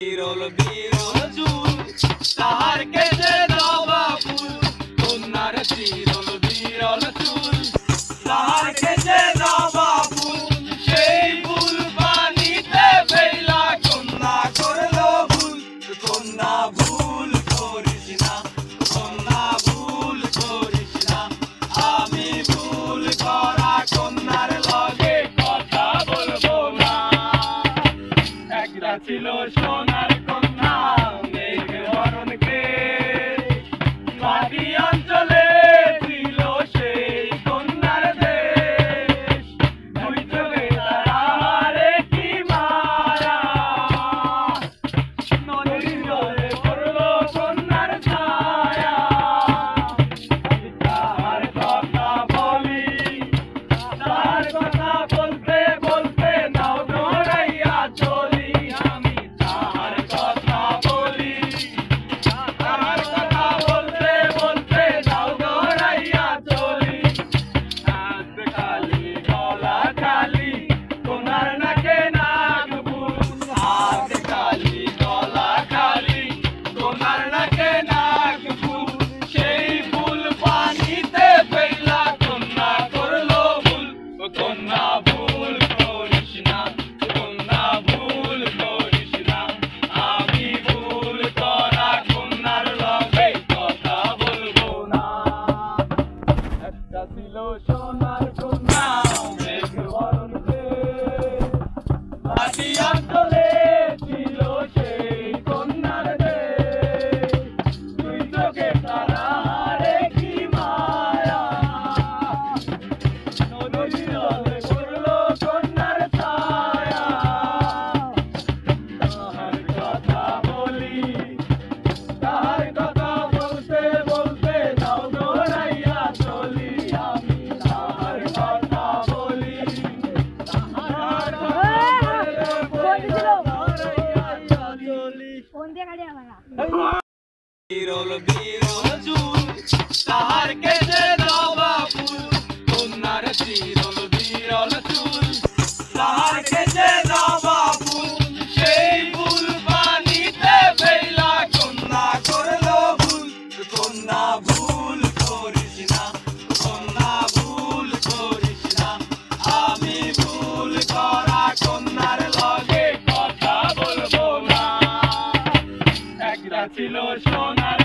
বিরল বিরল চুল তাহার কেটে জবা ফুল কন্যার বিরল বিরল চুল তাহার কেটে জবা ফুল সেই ফুল পানিতে ফেলা কন্যা করলো ভুল কন্যা ভুল করিস না কন্যা ভুল করিস না আমি ভুল করা কন্যার লগে কথা বলবো না একটা ছিল সোনার কন্যা মেঘ বরণকে মাটি অঞ্চলে ছিল সেই কন্যার দেশ দুই চোখে তারারে কি মারা নদীর জলে পড়লো কন্যার ছায়া তার কথা বলি তার কথা বলতে বলতে নাও দৌড়াইয়া চলি আমি তার কথা বলি তার কথা বলতে বলতে নাও দৌড়াইয়া চলি হাত খালি গলা খালি কোনার নাকে নাক ফুল হাত খালি গলা খালি কোনার নাকে নাক ফুল সেই ফুল পানিতে ফেলা কন্যা করলো ভুল কন্যা ভুল করিস না কন্যা ভুল করিস না আমি ভুল করা কন্যার লগে কথা বলবো না একটা ছিল সোনার কন্যা মেঘ বরণকে মাটি অঞ্চলে ছিল সেই কন্যার দেশ দুই চোখে তারারে কি মায়া নদীর জলে পড়লো কন্যার ছায়া তাহার কথা বলি তাহার কথা বলতে বলতে নাও দৌড়াইয়া চলি আমি তাহার কথা বলি তাহার কথা চলি বিরল বিরল চুল তাহার কেটে জবা ফুল কন্যার বিরল বিরল চুল তাহার কেটে জবা ফুল সেই ফুল পানিতে ফেলা কন্যা করলো ভুল কন্যা ভুল করিস না কন্যা ভুল করিস না আমি ভুল করা কন্যার লগে কথা বলবো না একটা ছিল সোনার